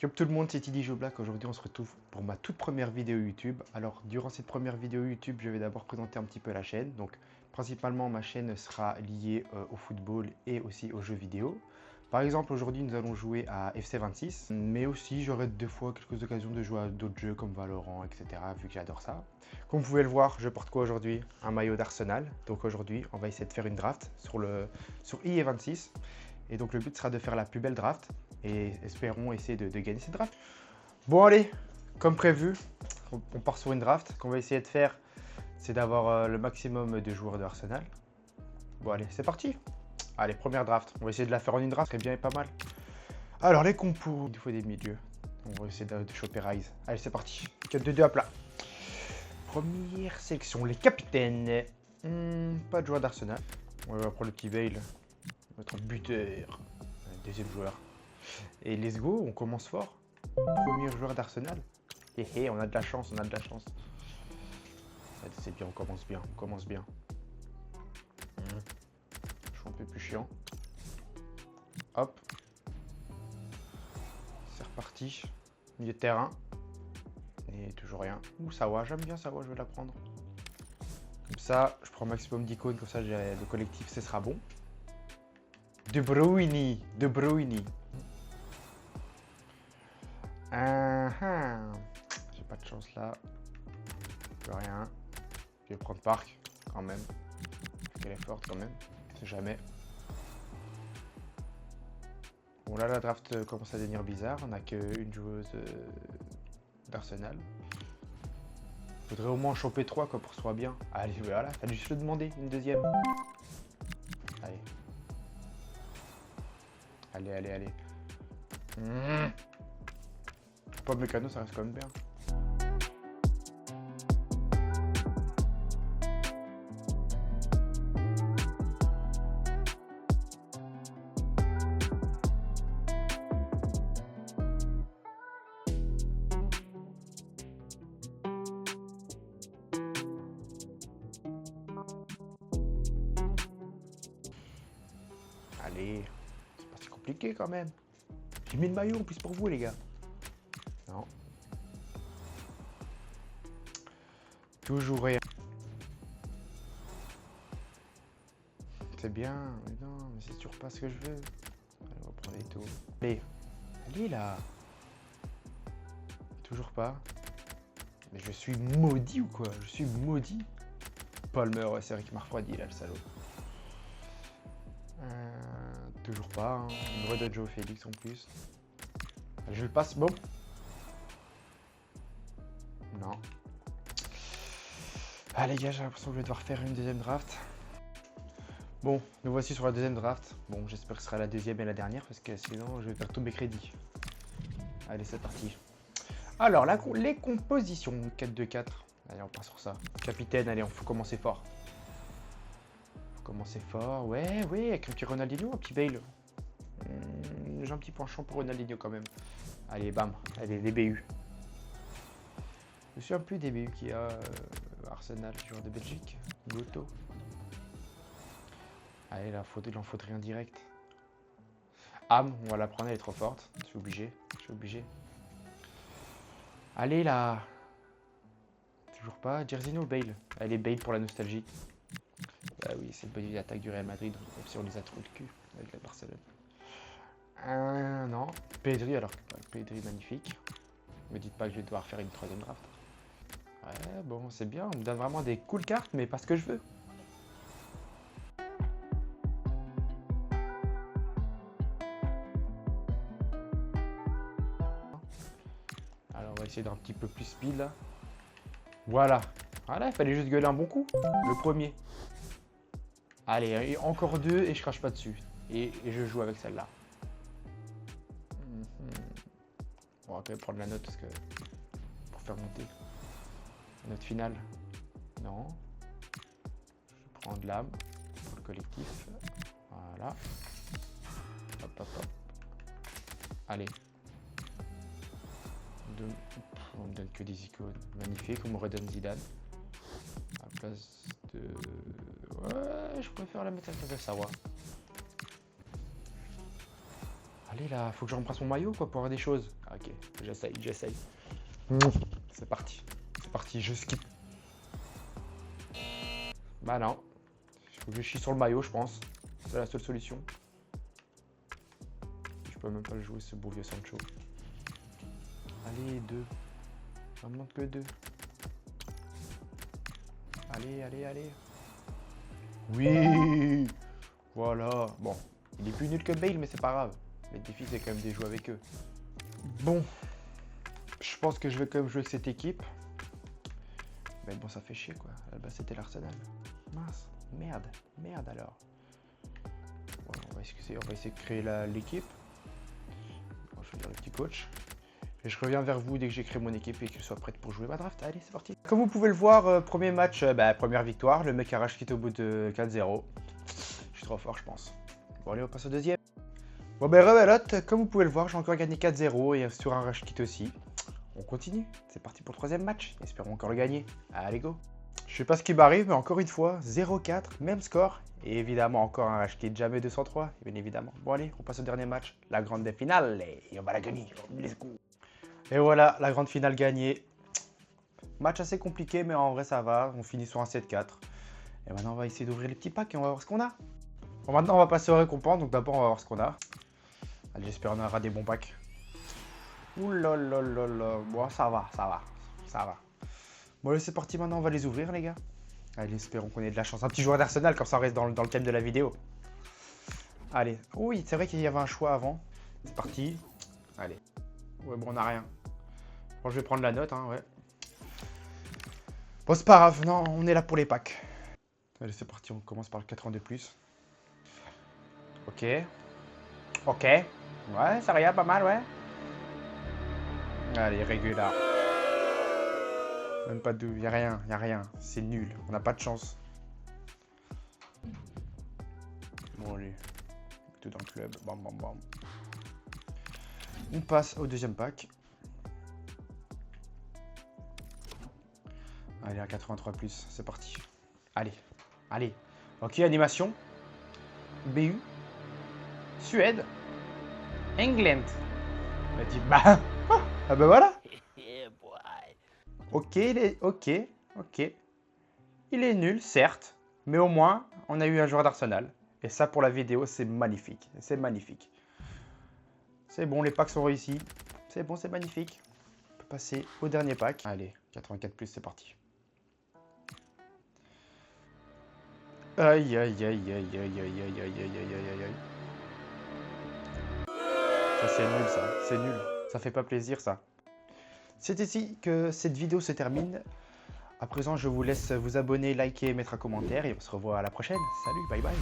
Comme tout le monde, c'est Tidy Joe Black. Aujourd'hui, on se retrouve pour ma toute première vidéo YouTube. Alors, durant cette première vidéo YouTube, je vais d'abord présenter un petit peu la chaîne. Donc, principalement, ma chaîne sera liée au football et aussi aux jeux vidéo. Par exemple, aujourd'hui, nous allons jouer à FC26, mais aussi j'aurai des fois quelques occasions de jouer à d'autres jeux comme Valorant, etc., vu que j'adore ça. Comme vous pouvez le voir, je porte quoi aujourd'hui? Un maillot d'Arsenal. Donc aujourd'hui, on va essayer de faire une draft sur IE26. Et donc le but sera de faire la plus belle draft et espérons essayer de gagner cette draft. Bon allez, comme prévu, on part sur une draft. Ce qu'on va essayer de faire, c'est d'avoir le maximum de joueurs de Arsenal. Bon allez, c'est parti. Allez, première draft. On va essayer de la faire en une draft, c'est bien et pas mal. Alors les compos, il faut des milieux. On va essayer de choper Rise. Allez, c'est parti. 4-2-2 à plat. Première sélection, les capitaines. Pas de joueur d'Arsenal. On va prendre le petit Bale, notre buteur. Deuxième joueur. Et let's go, on commence fort. Premier joueur d'Arsenal. Hé, on a de la chance, on a de la chance. C'est bien, on commence bien, on commence bien. Je suis un peu plus chiant. Hop. C'est reparti. Milieu de terrain. Et toujours rien. Ouh, Sawa, j'aime bien Sawa, je vais la prendre. Comme ça, je prends maximum d'icônes, comme ça le collectif, ce sera bon. De Bruyne, De Bruyne. J'ai pas de chance là. Plus rien. Je vais prendre Park quand même. Parce qu'elle est forte quand même. On sait jamais. Bon là la draft commence à devenir bizarre. On n'a qu'une joueuse d'Arsenal. Faudrait au moins en choper 3 quoi, pour que ce soit bien. Allez voilà, fallait juste le demander, une deuxième. Allez. Allez, allez, allez. Pas mécano, ça reste quand même bien. Allez, c'est pas si compliqué quand même. J'ai mis le maillot en plus pour vous les gars. Non. Toujours rien. C'est bien, mais non, mais c'est toujours pas ce que je veux. Allez, on va prendre les tours. Allez, allez là. Toujours pas. Mais je suis maudit ou quoi? Je suis maudit. Palmer, ouais, c'est vrai qu'il m'a refroidi là, le salaud. Toujours pas. Hein. Une vraie de Joe Félix en plus. Je le passe. Bon. Non. Ah les gars, j'ai l'impression que je vais devoir faire une deuxième draft. Bon, nous voici sur la deuxième draft. Bon, j'espère que ce sera la deuxième et la dernière parce que sinon je vais perdre tous mes crédits. Allez, c'est parti. Alors, les compositions. 4-2-4. Allez, on part sur ça. Capitaine, allez, on faut commencer fort. Commencer fort, ouais, avec un petit Ronaldinho, un petit Bale. J'ai un petit penchant pour Ronaldinho quand même. Allez, bam, allez, les BU. Je suis un peu des BU qui a Arsenal, joueur de Belgique, Goto. Allez, là, il en faudrait un direct. Am, on va la prendre, elle est trop forte. Je suis obligé. Allez, là. Toujours pas, Jersino ou Bale? Allez, Bale pour la nostalgie. Bah oui, c'est le body d'attaque du Real Madrid, même si on les a trop le cul avec la Barcelone. Non, Pedri alors. Pedri magnifique. Ne me dites pas que je vais devoir faire une troisième draft. Ouais, bon, c'est bien, on me donne vraiment des cool cartes, mais pas ce que je veux. Alors, on va essayer d'un petit peu plus speed là. Voilà. Voilà, il fallait juste gueuler un bon coup. Le premier. Allez, encore deux et je crache pas dessus. Et je joue avec celle-là. On va quand même prendre la note parce que pour faire monter. Note finale. Non. Je prends de l'âme pour le collectif. Voilà. Hop. Allez. On me donne que des icônes. Magnifique, on me redonne Zidane. À la place de... Ouais, je préfère la mettre à la place de Sawa. Allez là, faut que je remplace mon maillot quoi pour avoir des choses. Ah, ok, j'essaye. C'est parti, je skip. Bah non, il faut que je chie sur le maillot je pense. C'est la seule solution. Je peux même pas le jouer ce beau vieux Sancho. Allez, 2. Ça me manque que 2. Allez. Oui. Voilà. Bon, il est plus nul que Bale, mais c'est pas grave. Les défis, c'est quand même des jouer avec eux. Bon, je pense que je vais quand même jouer avec cette équipe. Mais bon, ça fait chier quoi. Là-bas, c'était l'Arsenal. Mince, merde alors. Voilà, on va essayer de créer l'équipe. Bon, je vais dire le petit coach. Et je reviens vers vous dès que j'ai créé mon équipe et que je sois prête pour jouer ma draft. Allez, c'est parti. Comme vous pouvez le voir, premier match, première victoire. Le mec arrache quitte au bout de 4-0. Je suis trop fort, je pense. Bon, allez, on passe au deuxième. Bon, rebelote, comme vous pouvez le voir, j'ai encore gagné 4-0 et sur un rush kit aussi. On continue. C'est parti pour le troisième match. Espérons encore le gagner. Allez, go. Je sais pas ce qui m'arrive, mais encore une fois, 0-4, même score. Et évidemment, encore un rush kit, jamais 203, bien évidemment. Bon, allez, on passe au dernier match. La grande finale. Et on va la gagner. Let's go. Et voilà, la grande finale gagnée. Match assez compliqué, mais en vrai, ça va. On finit sur un 7-4. Et maintenant, on va essayer d'ouvrir les petits packs et on va voir ce qu'on a. Bon, maintenant, on va passer aux récompenses. Donc, d'abord, on va voir ce qu'on a. Allez, j'espère qu'on aura des bons packs. Ouh là là là là. Bon, ça va. Bon, allez, c'est parti. Maintenant, on va les ouvrir, les gars. Allez, espérons qu'on ait de la chance. Un petit joueur d'Arsenal, comme ça, on reste dans le thème de la vidéo. Allez. Oui, c'est vrai qu'il y avait un choix avant. C'est parti. Allez. Ouais, bon, on n'a rien. Bon, je vais prendre la note, hein, ouais. Bon, c'est pas grave, non, on est là pour les packs. Allez, c'est parti, on commence par le 82+. Ok. Ouais, ça regarde pas mal, ouais. Allez, régular. Même pas de... Y'a rien. C'est nul, on n'a pas de chance. Bon, allez. Tout dans le club, bam. On passe au deuxième pack. Allez, à 83+, c'est parti. Allez. Ok, animation. BU. Suède. England. On a dit, bah. Ah bah voilà. Ok, ok. Il est nul, certes. Mais au moins, on a eu un joueur d'Arsenal. Et ça, pour la vidéo, c'est magnifique. C'est bon, les packs sont réussis. C'est bon, c'est magnifique. On peut passer au dernier pack. Allez, 84+, c'est parti. Aïe. Ça, c'est nul, ça. C'est nul. Ça fait pas plaisir, ça. C'est ici que cette vidéo se termine. À présent, je vous laisse vous abonner, liker, mettre un commentaire et on se revoit à la prochaine. Salut, bye bye.